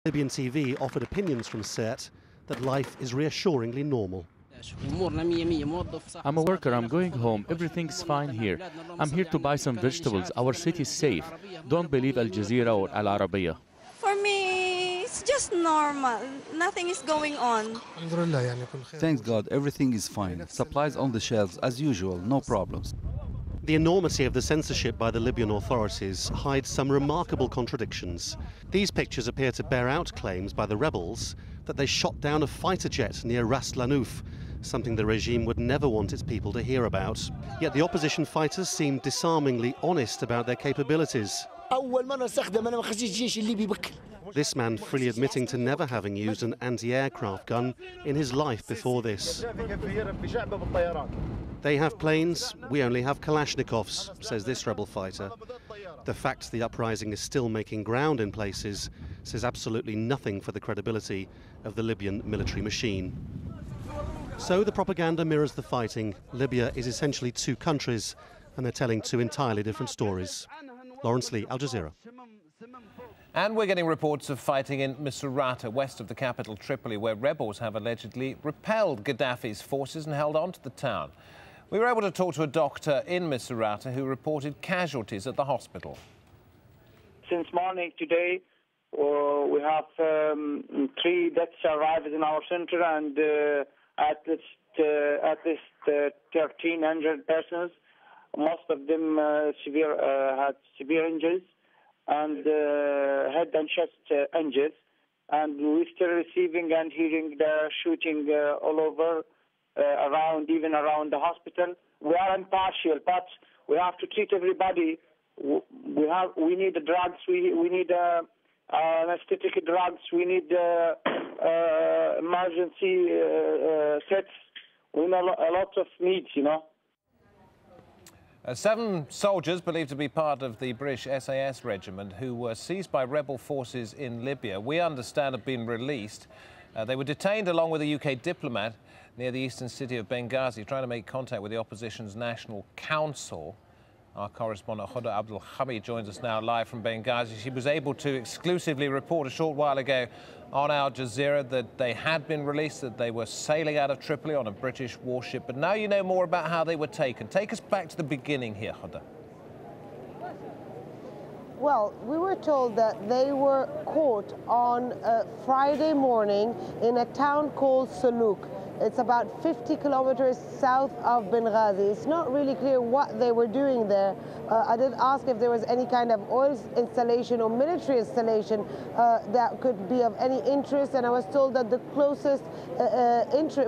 Libyan TV offered opinions from Sirte that life is reassuringly normal. I'm a worker, I'm going home, everything's fine here. I'm here to buy some vegetables, our city's safe. Don't believe AlJazeera or Al-Arabiya. For me, it's just normal. Nothing is going on. Thank God, everything is fine. Supplies on the shelves as usual, no problems. The enormity of the censorship by the Libyan authorities hides some remarkable contradictions. These pictures appear to bear out claims by the rebels that they shot down a fighter jet near Ras Lanouf, something the regime would never want its people to hear about. Yet the opposition fighters seem disarmingly honest about their capabilities. This man freely admitting to never having used an anti-aircraft gun in his life before this. They have planes, we only have Kalashnikovs, says this rebel fighter. The fact the uprising is still making ground in places says absolutely nothing for the credibility of the Libyan military machine. So the propaganda mirrors the fighting. Libya is essentially two countries, and they're telling two entirely different stories. Lawrence Lee, Al Jazeera. And we're getting reports of fighting in Misrata, west of the capital Tripoli, where rebels have allegedly repelled Gaddafi's forces and held on to the town. We were able to talk to a doctor in Misrata who reported casualties at the hospital. Since morning today, we have 3 deaths arrived in our center, and at least 13 injured persons. Most of them had severe injuries and head and chest injuries. And we're still receiving and hearing the shooting all over, even around the hospital. We are impartial, but we have to treat everybody. We need the drugs. We need anesthetic drugs. We need emergency sets. We know a lot of needs, you know. 7 soldiers believed to be part of the British SAS regiment who were seized by rebel forces in Libya, we understand have been released. They were detained along with a UK diplomat near the eastern city of Benghazi, trying to make contact with the opposition's National Council. Our correspondent Huda Abdul Hamid joins us now live from Benghazi. She was able to exclusively report a short while ago on Al Jazeera that they had been released, that they were sailing out of Tripoli on a British warship. But now you know more about how they were taken. Take us back to the beginning here, Huda. Well, we were told that they were caught on Friday morning in a town called Saluk. It's about 50 kilometers south of Benghazi. It's not really clear what they were doing there. I did ask if there was any kind of oil installation or military installation that could be of any interest, and I was told that the closest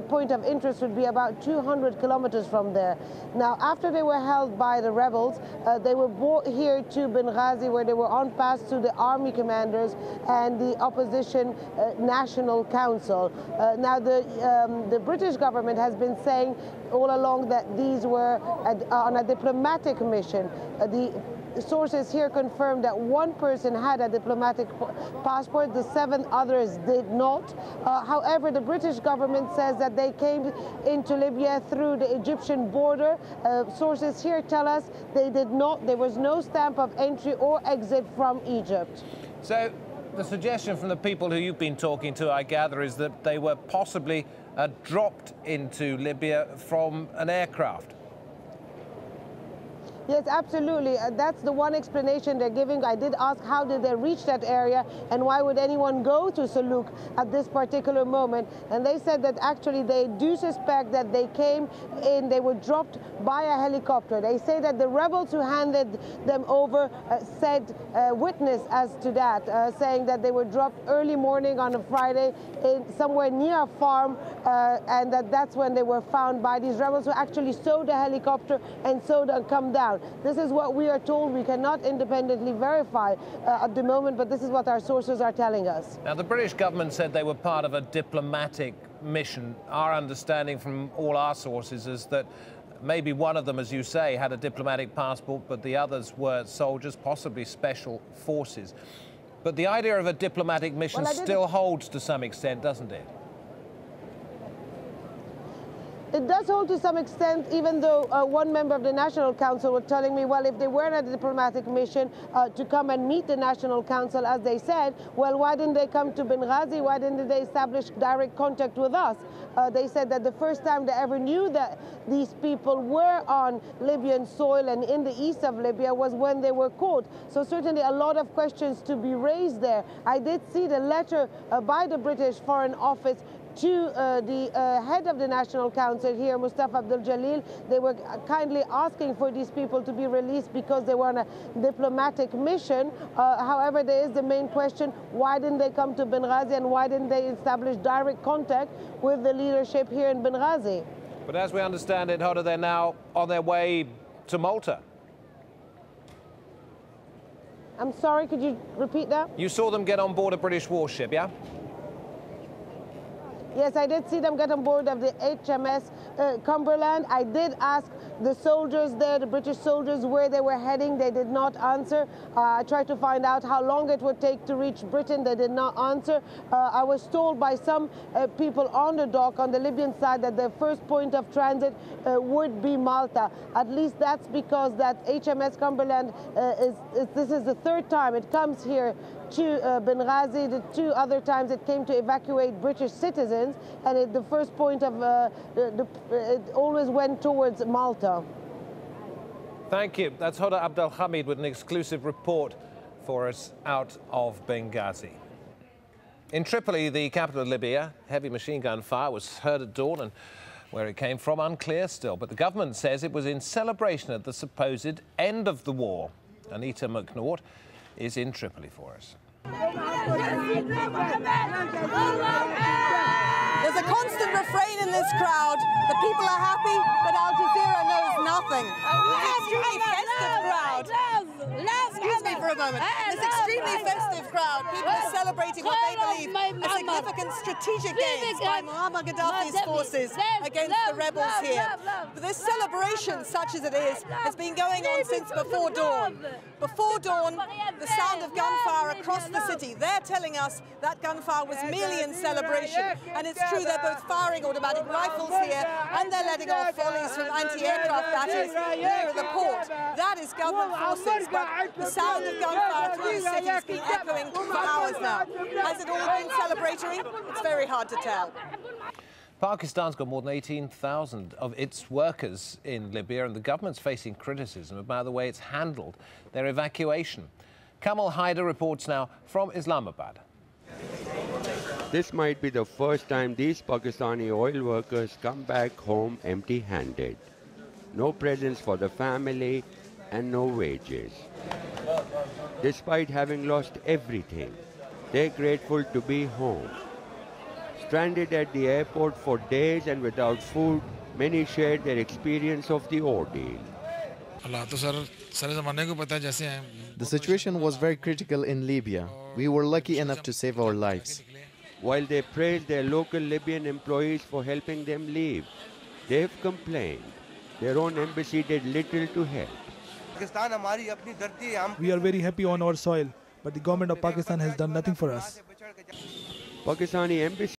point of interest would be about 200 kilometers from there. Now, after they were held by the rebels, they were brought here to Benghazi, where they were on pass to the army commanders and the opposition National Council. Now, the British government has been saying all along that these were on a diplomatic mission. The sources here confirmed that 1 person had a diplomatic passport, the 7 others did not. However, the British government says that they came into Libya through the Egyptian border. Sources here tell us they did not. There was no stamp of entry or exit from Egypt. So the suggestion from the people who you've been talking to, I gather, is that they were possibly dropped into Libya from an aircraft. Yes, absolutely. That's the one explanation they're giving. I did ask how did they reach that area and why would anyone go to Saluk at this particular moment. And they said that actually they do suspect that they came in, they were dropped by a helicopter. They say that the rebels who handed them over said witness as to that, saying that they were dropped early morning on a Friday in somewhere near a farm, and that's when they were found by these rebels who actually saw the helicopter and saw them come down. This is what we are told. We cannot independently verify at the moment, but this is what our sources are telling us. Now, the British government said they were part of a diplomatic mission. Our understanding from all our sources is that maybe one of them, as you say, had a diplomatic passport, but the others were soldiers, possibly special forces. But the idea of a diplomatic mission still holds to some extent, doesn't it? It does hold to some extent, even though one member of the National Council was telling me, well, if they weren't at a diplomatic mission to come and meet the National Council, as they said, well, why didn't they come to Benghazi? Why didn't they establish direct contact with us? They said that the first time they ever knew that these people were on Libyan soil and in the east of Libya was when they were caught. So certainly a lot of questions to be raised there. I did see the letter by the British Foreign Office to the head of the National Council here, Mustafa Abdul Jalil. They were kindly asking for these people to be released because they were on a diplomatic mission. However, there is the main question, why didn't they come to Benghazi and why didn't they establish direct contact with the leadership here in Benghazi? But as we understand it, Hoda, they're now on their way to Malta. I'm sorry, could you repeat that? You saw them get on board a British warship, yeah? Yes, I did see them get on board of the HMS Cumberland. I did ask the soldiers there, the British soldiers, where they were heading. They did not answer. I tried to find out how long it would take to reach Britain. They did not answer. I was told by some people on the dock on the Libyan side that the first point of transit would be Malta. At least that's because that HMS Cumberland this is the third time it comes here to Benghazi. The two other times it came to evacuate British citizens, and the first point of it always went towards Malta. Thank you. That's Hoda Abdel Hamid with an exclusive report for us out of Benghazi. In Tripoli, the capital of Libya, heavy machine gun fire was heard at dawn, and where it came from, unclear still. But the government says it was in celebration of the supposed end of the war. Anita McNaught is in Tripoli for us. There's a constant refrain in this crowd. The people are happy, but AlJazeera knows nothing. Extremely festive crowd. Excuse me for a moment. This extremely festive crowd, people are celebrating what they believe are significant strategic gains by Muammar Gaddafi's forces against the rebels here. But this celebration, such as it is, has been going on since before dawn. Before dawn, the sound of gunfire across the city. They're telling us that gunfire was merely in celebration. And it's true, they're both firing automatic rifles here and they're letting off volleys from anti-aircraft batters near the port. That is government forces, but the sound of gunfire through the city has been echoing for hours now. Has it all been celebratory? It's very hard to tell. Pakistan's got more than 18,000 of its workers in Libya, and the government's facing criticism about the way it's handled their evacuation. Kamal Haider reports now from Islamabad. This might be the first time these Pakistani oil workers come back home empty-handed. No presents for the family and no wages. Despite having lost everything, they're grateful to be home. Stranded at the airport for days and without food, many shared their experience of the ordeal. The situation was very critical in Libya. We were lucky enough to save our lives. While they praised their local Libyan employees for helping them leave, they've complained their own embassy did little to help. We are very happy on our soil, but the government of Pakistan has done nothing for us. Pakistani embassy